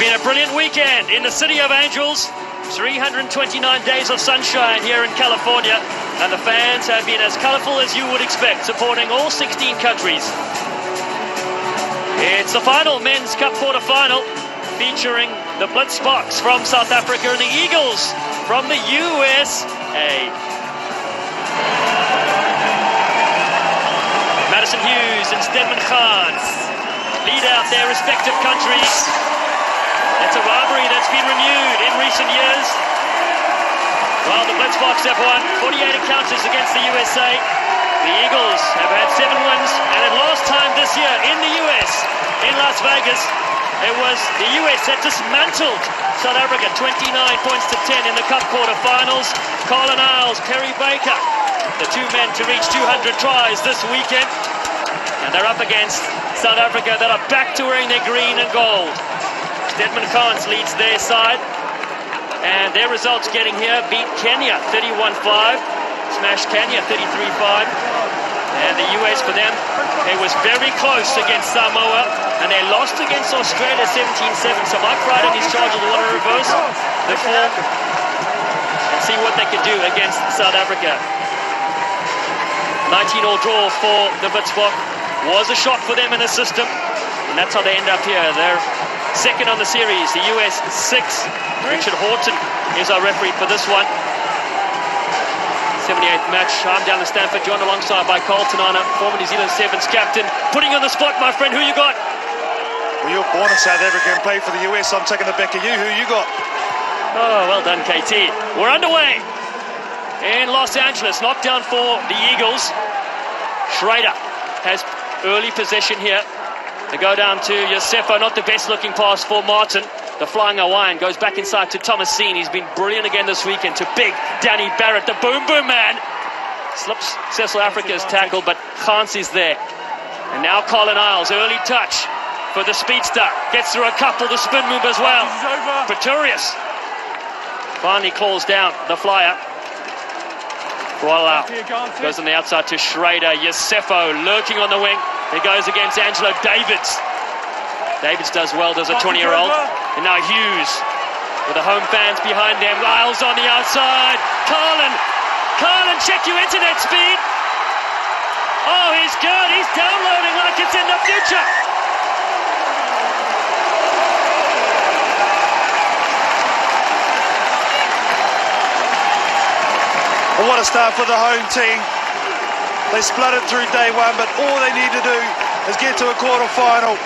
been a brilliant weekend in the City of Angels. 329 days of sunshine here in California, and the fans have been as colorful as you would expect, supporting all 16 countries. It's the final Men's Cup quarter-final, featuring the Blitzboks from South Africa and the Eagles from the USA. Madison Hughes and Stedman Khan lead out their respective countries. It's a rivalry that's been renewed in recent years. While the Blitzboks have won 48 encounters against the USA, the Eagles have had 7 wins, and at last time this year in the US, in Las Vegas, it was the US that dismantled South Africa 29 points to 10 in the Cup quarterfinals. Colin Isles, Kerry Baker, the 2 men to reach 200 tries this weekend. And they're up against South Africa that are back to wearing their green and gold. Stedman Khan leads their side. And their results getting here beat Kenya 31-5. Smashed Kenya 33-5. And the US for them, it was very close against Samoa. And they lost against Australia 17-7. So Mike Friday and his charge will want to reverse the form and see what they can do against South Africa. 19-all draw for the Blitzbok. Was a shot for them in the system, and that's how they end up here. They're second on the series, the US 6. Richard Horton is our referee for this one. 78th match. I'm down in Stanford, joined alongside by Carlton Arna, former New Zealand Sevens captain. Putting you on the spot, my friend, who you got? Well, you're born in South Africa and played for the US. I'm taking it back to you. Who you got? Oh, well done, KT. We're underway in Los Angeles. Knockdown for the Eagles. Schrader has early possession here. They go down to Yosefo, not the best looking pass for Martin. The flying Hawaiian goes back inside to Thomasine. He's been brilliant again this weekend to big Danny Barrett, the boom boom man. Slips South Africa's tackle, but Khans is there. And now Colin Isles, early touch for the speedster. Gets through a couple, the spin move as well. Pretorius finally calls down the flyer. Voila. Goes on the outside to Schrader. Yosefo lurking on the wing. He goes against Angelo Davids. Davids does well, does a 20-year-old. And now Hughes with the home fans behind them. Isles on the outside. Carlin, check your internet speed. Oh, he's good. He's downloading like it's in the future. Well, what a start for the home team. They spluttered through day one, but all they need to do is get to a quarter-final.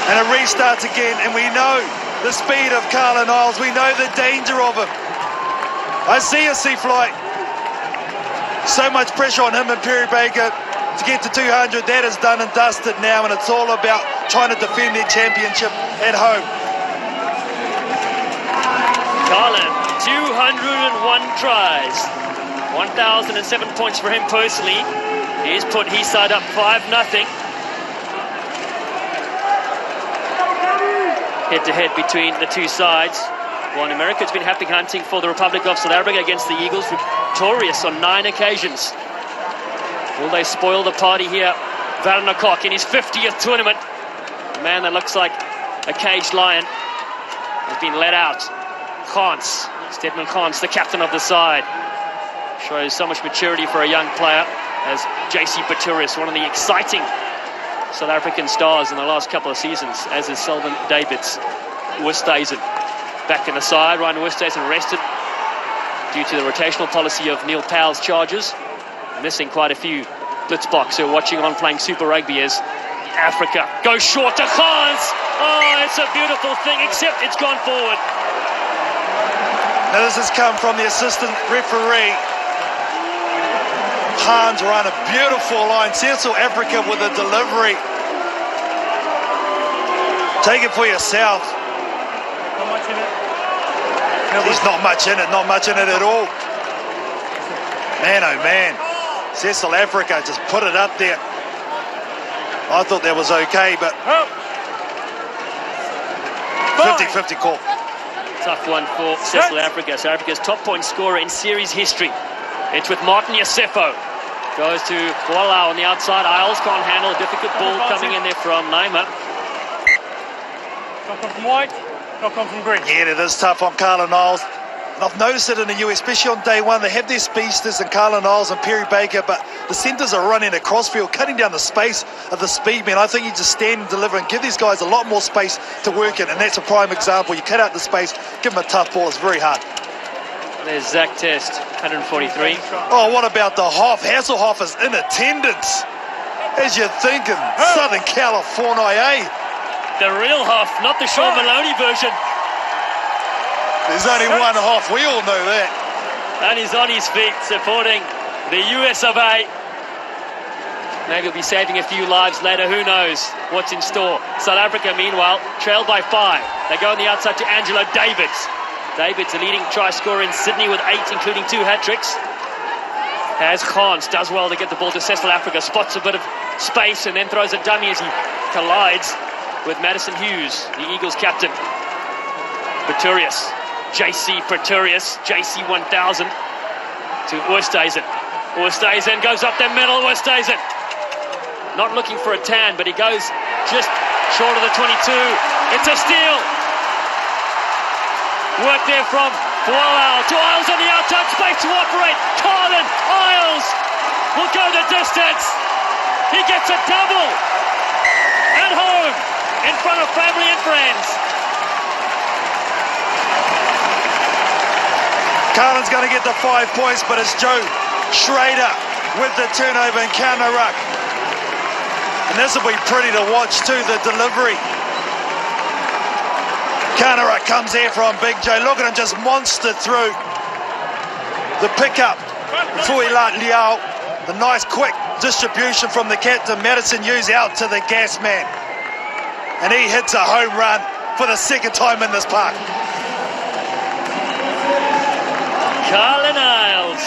And it restarts again, and we know the speed of Carlin Isles. We know the danger of him. I see a sea flight. So much pressure on him and Perry Baker to get to 200. That is done and dusted now, and it's all about trying to defend their championship at home. Carlin, 201 tries. 1,007 points for him personally. He's put his side up 5-0. Head-to-head between the two sides. Well, in America, it's been happy hunting for the Republic of South Africa against the Eagles, victorious on 9 occasions. Will they spoil the party here? Werner Kok in his 50th tournament. A man that looks like a caged lion has been let out. Khans, Stedman Khans, the captain of the side. Shows so much maturity for a young player as JC Pretorius, one of the exciting South African stars in the last couple of seasons, as is Selvin Davids. Westhuizen back in the side. Ryan Westhuizen arrested due to the rotational policy of Neil Powell's charges. Missing quite a few Blitzboks who are watching on playing Super Rugby as Africa goes short to Khans. Oh, it's a beautiful thing, except it's gone forward. Now this has come from the assistant referee. Khans run a beautiful line. Central Africa with a delivery. Take it for yourself. Not much in it. There's not much in it, not much in it at all. Man, oh man. Central Africa just put it up there. I thought that was okay, but 50-50 call. Tough one for South Africa. South Africa's top point scorer in series history. It's with Martin Yosefo. Goes to Kuala on the outside. Isles can't handle a difficult ball coming in there from Naima. Not come from white, not come from green. Yeah, it is tough on Carla Niles. And I've noticed it in the US, especially on day one. They have their speedsters and Carla Niles and Perry Baker, but the centres are running across field, cutting down the space of the speed men. I think you just stand and deliver and give these guys a lot more space to work in, and that's a prime example. You cut out the space, give them a tough ball. It's very hard. There's Zach Test, 143. Oh, what about the Hoff? Hasselhoff is in attendance. As you're thinking, Southern California, eh? The real Hoff, not the Sean Maloney version. There's only one Hoff, we all know that. And he's on his feet supporting the US of A. Maybe he'll be saving a few lives later, who knows what's in store. South Africa, meanwhile, trailed by 5. They go on the outside to Angelo Davids. Davids, a leading try scorer in Sydney with 8, including 2 hat-tricks. Has Khans, does well to get the ball to South Africa, spots a bit of space and then throws a dummy as he collides with Madison Hughes, the Eagles captain. Pretorius, JC Pretorius, JC 1000 to Oosthuizen. Oosthuizen goes up the middle, Oosthuizen. Not looking for a tan, but he goes just short of the 22. It's a steal. Work there from Wow, to Isles on the outside, space to operate. Carlin Isles will go the distance. He gets a double at home in front of family and friends. Carlin's going to get the 5 points, but it's Joe Schrader with the turnover and counter ruck. And this will be pretty to watch too, the delivery. Counter ruck comes here from Big Joe. Look at him just monster through the pickup. Fui Lat Liao. The nice quick distribution from the captain, Madison Hughes, out to the gas man. And he hits a home run for the 2nd time in this park. Carlin Isles,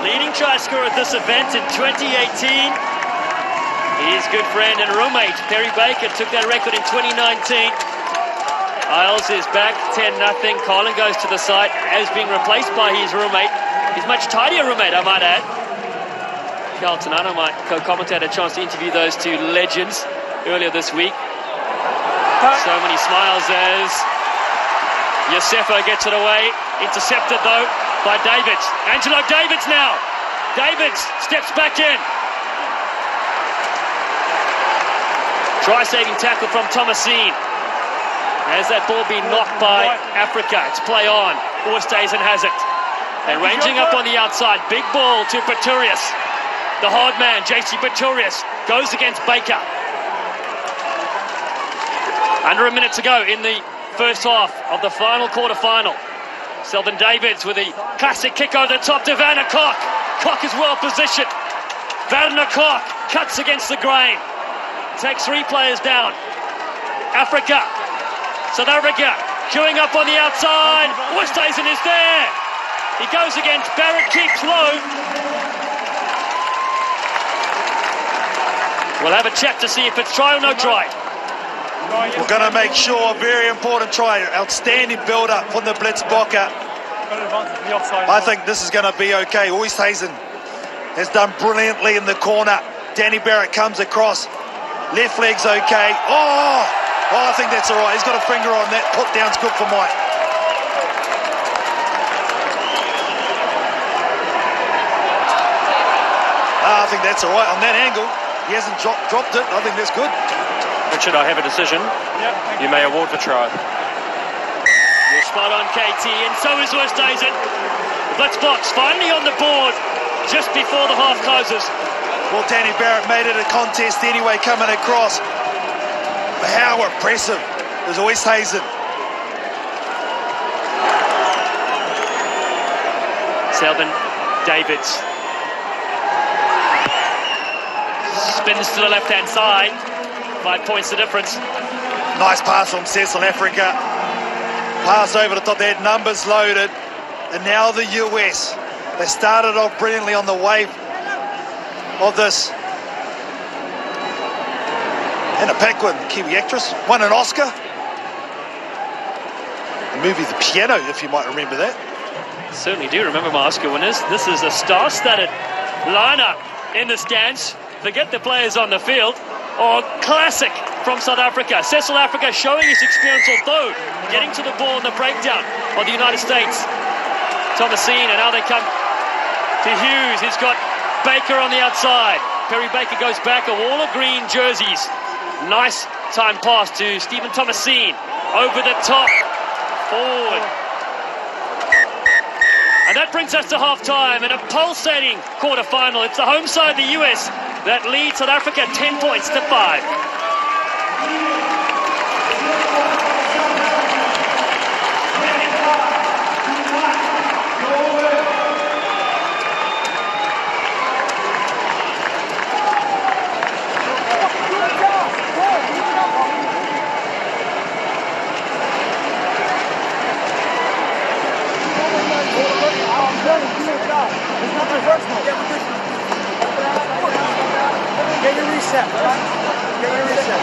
leading try scorer at this event in 2018. His good friend and roommate, Perry Baker, took that record in 2019. Isles is back 10-0. Carlin goes to the side as being replaced by his roommate. His much tidier roommate, I might add. Carlton Anna, my co-commentator, had a chance to interview those 2 legends earlier this week. So many smiles as Yosefo gets it away. Intercepted though by Davids. Angelo Davids now. Davids steps back in. Try-saving tackle from Thomasine. Has that ball been knocked by Africa? It's play on. Oosthuizen has it. And ranging up on the outside. Big ball to Pretorius. The hard man, JC Pretorius, goes against Baker. Under a minute to go in the first half of the final quarter-final. Selvin Davids with a classic kick over the top to Werner Koch. Koch is well positioned. Werner Koch cuts against the grain. Takes 3 players down. Africa. South Africa queuing up on the outside. Oosthuizen is there. He goes against Barrett, keeps low. We'll have a chat to see if it's try or no try. We're going to make sure, very important try, outstanding build-up from the Blitzbokker. I think this is going to be okay. Oosthuizen has done brilliantly in the corner. Danny Barrett comes across. Left leg's okay. Oh, I think that's all right. He's got a finger on that. Put down's good for Mike. I think that's all right on that angle. He hasn't dropped it. I think that's good. Richard, I have a decision. You may award for try. You're spot on, KT, and so is Oosthuizen. Blitzboks finally on the board just before the half closes. Well, Danny Barrett made it a contest anyway, coming across. But how impressive is Oosthuizen. Selvin Davids spins to the left-hand side. 5 points the difference. Nice pass from South Africa. Pass over the top. They had numbers loaded. And now the US. They started off brilliantly on the wave of this. Anna Paquin, Kiwi actress, won an Oscar. The movie The Piano, if you might remember that. Certainly do remember my Oscar winners. This is a star-studded lineup in the stands. Forget the players on the field. Oh, classic from South Africa. Cecil Africa showing his experience, although getting to the ball in the breakdown of the United States. Thomasine, and now they come to Hughes. He's got Baker on the outside. Perry Baker goes back, a wall of green jerseys. Nice time pass to Stephen Thomasine. Over the top, forward. And that brings us to half-time and a pulsating quarter-final. It's the home side, the US, that leads South Africa 10 points to 5. Get your reset, right? Get your reset.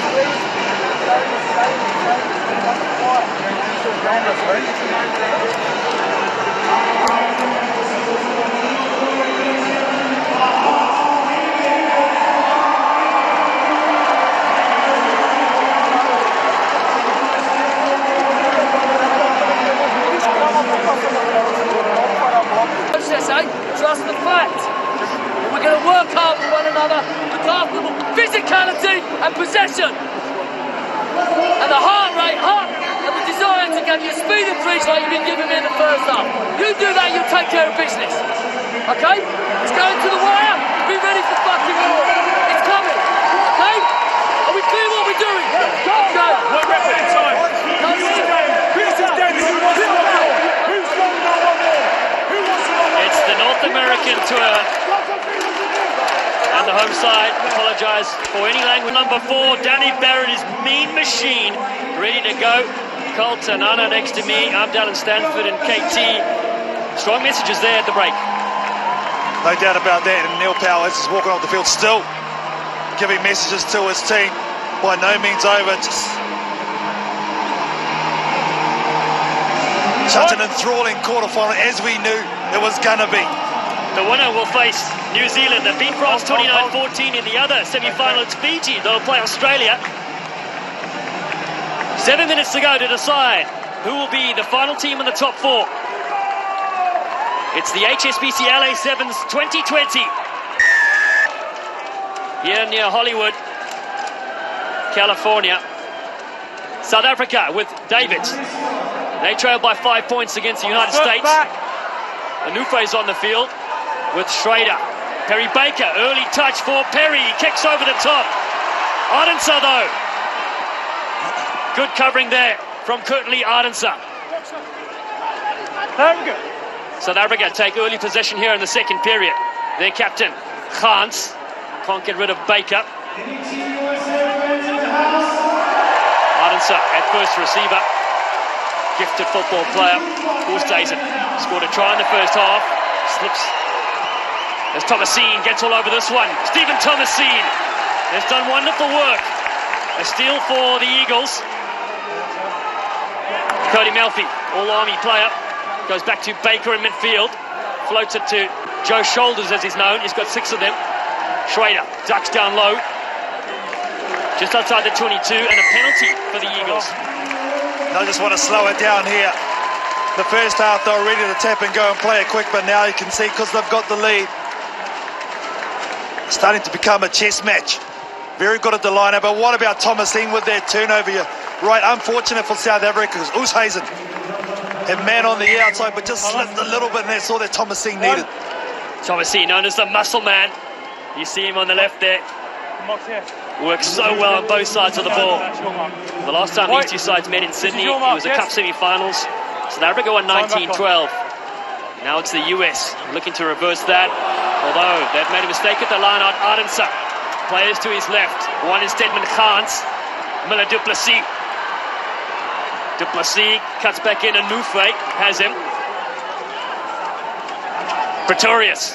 Process, eh? Trust the fact. We're going to work hard for one another, look after them, physicality and possession. And the heart rate, and the desire to give you speed and reach like you've been giving me in the first half. You do that, you'll take care of business. Okay? It's going to the wire. Be ready for fucking war. It's coming. Okay? Are we clear what we're doing? Go! No record in time. It's the North American tour. And the home side apologise for any language. Number 4, Danny Barrett is mean machine, ready to go. Colton, Anna next to me. I'm Dallin Stanford and KT. Strong messages there at the break. No doubt about that. And Neil Powers is walking off the field still, giving messages to his team. By no means over. Just such an enthralling quarterfinal, as we knew it was going to be. The winner will face New Zealand. They beat France 29-14 in the other semi-final. It's Fiji. They'll play Australia. 7 minutes to go to decide who will be the final team in the top 4. It's the HSBC LA Sevens 2020. Here near Hollywood, California. South Africa with David. They trail by 5 points against the United States. Anufe's on the field with Schrader. Perry Baker, early touch for Perry. He kicks over the top. Ardensa though. Good covering there from Kurtley Ardensa. South Africa take early possession here in the second period. Their captain, Gans, can't get rid of Baker. Ardensa at first receiver. Gifted football player. Oosthuizen scored a try in the first half. Slips. As Thomasine gets all over this one. Stephen Thomasine has done wonderful work. A steal for the Eagles. Cody Melfi, all-army player, goes back to Baker in midfield. Floats it to Joe Shoulders, as he's known. He's got 6 of them. Schrader ducks down low. Just outside the 22, and a penalty for the Eagles. I just want to slow it down here. The first half, they were ready to tap and go and play it quick, but now you can see, because they've got the lead, starting to become a chess match. Very good at the lineup, but what about Thomasine with their turnover here? Right, unfortunate for South Africa, because Oosthuizen had man on the outside, but just slipped a little bit, and that's all that Thomasine needed. Thomasine, known as the muscle man. You see him on the left there. Works so well on both sides of the ball. The last time these two sides met in Sydney, it was the Cup semi-finals. South Africa won 19-12. Now it's the US looking to reverse that. Although they've made a mistake at the line-out. Ardensa, players to his left. One is Stedman Gans. Miller Du Plessis. Du Plessis cuts back in, and Nufe has him. Pretorius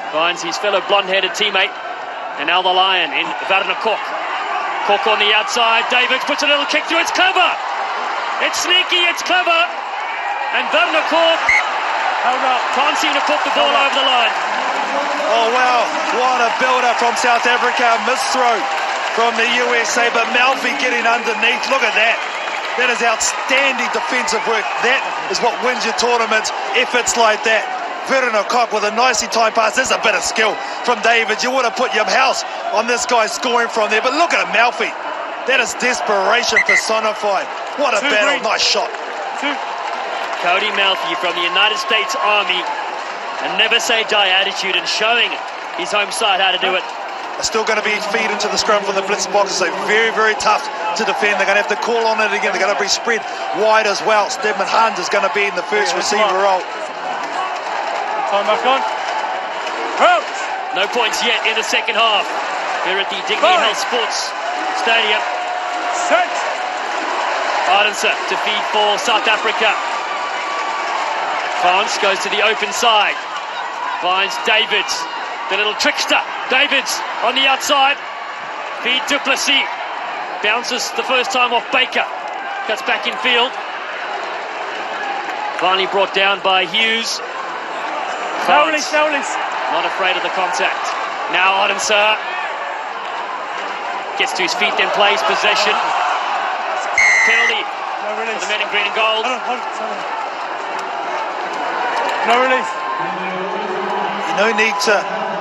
finds his fellow blonde-headed teammate. And now the Lion in Werner Kok. Kok on the outside. Davids puts a little kick through. It's clever. It's sneaky. It's clever. And Werner Kok can't seem to put the ball over the line. Oh, wow. What a build-up from South Africa. Missed throw. from the USA, but Melfi getting underneath. Look at that. That is outstanding defensive work. That is what wins your tournaments, efforts like that. Werner Kok with a nicely timed pass. There's a bit of skill from David. You would have put your house on this guy scoring from there, but look at Melfi. That is desperation personified. What a battle. Nice shot. Cody Melfi from the United States Army, a never say die attitude and showing his home side how to do it. Are still going to be feed into the scrum from the blitz box, so very, very tough to defend. They're going to have to call on it again. They're going to be spread wide as well. Stedman Hunt is going to be in the first receiver role. Time back on. No points yet in the second half here at the Dignity Health Sports Stadium. Set. Ardense to feed for South Africa. Vance goes to the open side. Finds Davids, the little trickster. Davids on the outside. Feed Du Plessis. Bounces the first time off Baker. Cuts back in field. Finally brought down by Hughes. Vance, not afraid of the contact. Now Ardense gets to his feet, then plays possession. Penalty for the men in green and gold. No release. No need to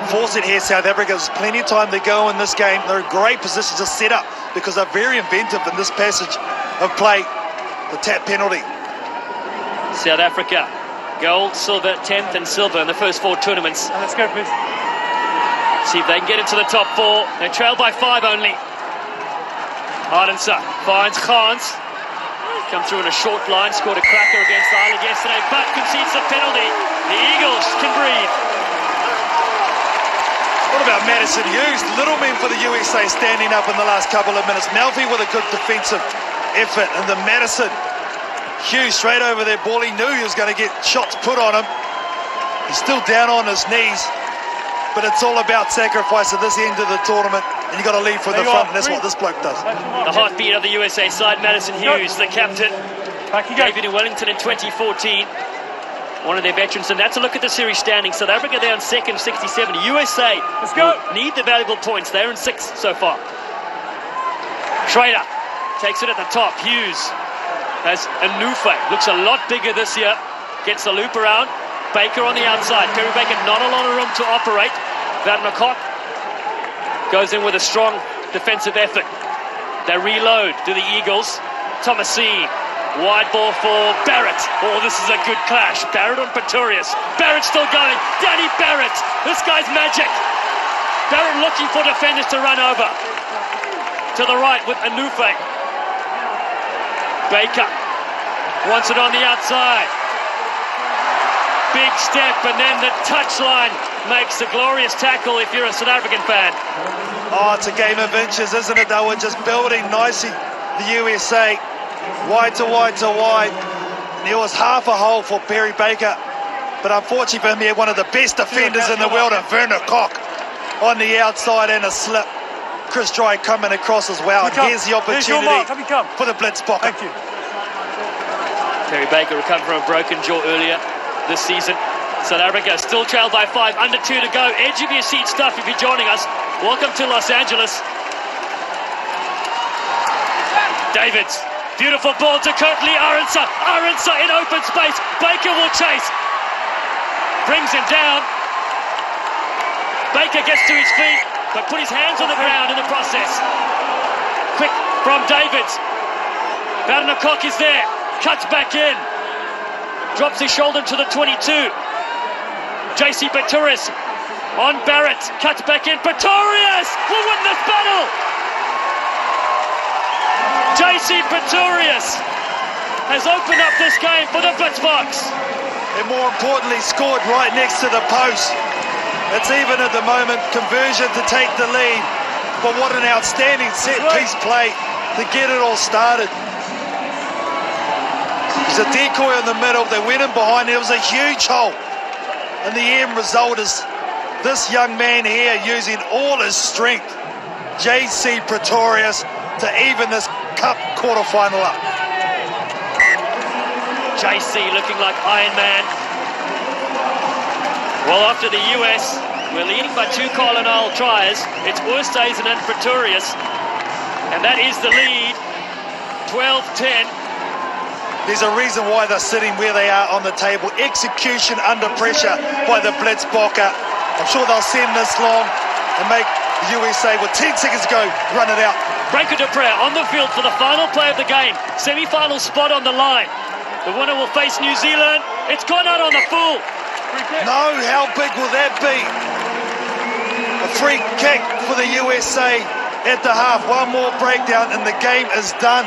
force it here, South Africa. There's plenty of time to go in this game. They're in great position to set up because they're very inventive in this passage of play. The tap penalty. South Africa, gold, silver, 10th and silver in the first 4 tournaments. Let's go, please. See if they can get into the top 4. They trail by 5 only. Ardense finds Khans. Come through in a short line, scored a cracker against Ireland yesterday, but concedes the penalty. The Eagles can breathe. What about Madison Hughes? Little men for the USA standing up in the last couple of minutes. Melfi with a good defensive effort, and the Madison Hughes straight over there. Ball, he knew he was going to get shots put on him. He's still down on his knees, but it's all about sacrifice at this end of the tournament, and you got to lead from the front, and that's what this bloke does. The heartbeat of the USA side, Madison Hughes, the captain. David in Wellington in 2014. One of their veterans, and that's a look at the series standings. South Africa there in second, 67. USA need the valuable points. They're in 6th so far. Schrader takes it at the top. Hughes has Anufe. Looks a lot bigger this year. Gets the loop around. Baker on the outside. Perry Baker not a lot of room to operate. Werner Kok goes in with a strong defensive effort. They reload to the Eagles. Thomasine. Wide ball for Barrett. Oh, this is a good clash. Barrett on Pretorius. Barrett still going. Danny Barrett. This guy's magic. Barrett looking for defenders to run over. To the right with Anufe. Baker wants it on the outside. Big step, and then the touchline makes a glorious tackle if you're a South African fan. Oh, it's a game of inches, isn't it? They were just building nicely, the USA. Wide to wide to wide. And there was half a hole for Perry Baker. But unfortunately for him, he had one of the best defenders in the world, and Werner Kok on the outside and a slip. Chris Dry coming across as well. And here's the opportunity for the blitz pocket. Thank you. Perry Baker recovered from a broken jaw earlier this season. South Africa still trailed by 5, under 2 to go. Edge of your seat stuff if you're joining us. Welcome to Los Angeles. Davids. Beautiful ball to Courtney Arendse. Arendse in open space. Baker will chase. Brings him down. Baker gets to his feet, but put his hands on the ground in the process. Quick from Davids. Werner Kok is there. Cuts back in. Drops his shoulder to the 22. JC Pretorius on Barrett. Cuts back in. Pretorius will win this battle. JC Pretorius has opened up this game for the Blitzbox. And more importantly, scored right next to the post. It's even at the moment, conversion to take the lead. But what an outstanding set-piece play to get it all started. There's a decoy in the middle. They went in behind. There was a huge hole. And the end result is this young man here using all his strength, JC Pretorius, to even this Cup quarterfinal up. JC looking like Iron Man. Well, after the US, we're leading by 2 Carl and Isle tries. It's Oosthuizen and Pretorius. And that is the lead, 12-10. There's a reason why they're sitting where they are on the table. Execution under pressure by the Blitzbokker. I'm sure they'll send this long and make the USA with 10 seconds to go run it out. Branko de Prayer on the field for the final play of the game. Semi-final spot on the line. The winner will face New Zealand. It's gone out on the full. No, how big will that be? A free kick for the USA at the half. One more breakdown and the game is done.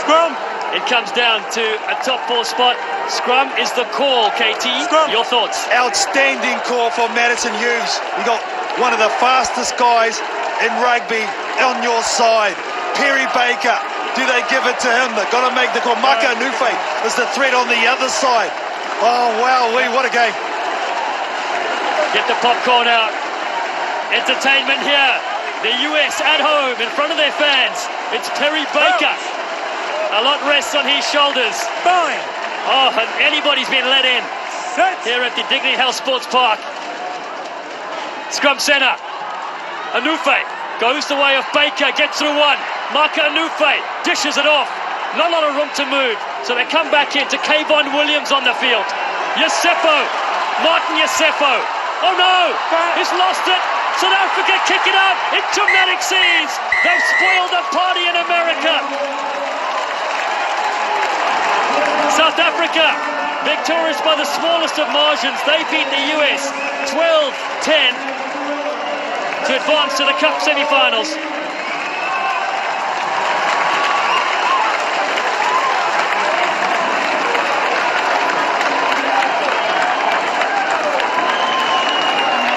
Scrum. It comes down to a top 4 spot. Scrum is the call, KT. Scrum. Your thoughts? Outstanding call for Madison Hughes. You got one of the fastest guys in rugby on your side. Perry Baker, do they give it to him? They've got to make the call. Maka Nufe is the threat on the other side. Oh, wow, what a game. Get the popcorn out. Entertainment here. The US at home in front of their fans. It's Perry Baker. A lot rests on his shoulders. Fine. Oh, and anybody's been let in Set. here at the Dignity Health Sports Park. Scrum centre. Anufe goes the way of Baker, gets through one. Maka Anufe dishes it off. Not a lot of room to move. So they come back into Kayvon Williams on the field. Yosefo. Martin Yosefo. Oh no! He's lost it. South Africa kick it out in dramatic scenes. They've spoiled the party in America. South Africa, victorious by the smallest of margins. They beat the US 12-10 to advance to the Cup semi-finals.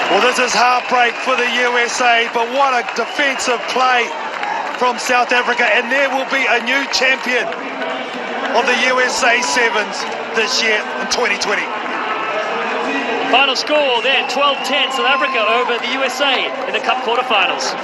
Well, this is heartbreak for the USA, but what a defensive play from South Africa, and there will be a new champion of the USA Sevens this year in 2020. Final score then, 12-10 South Africa over the USA in the Cup quarterfinals.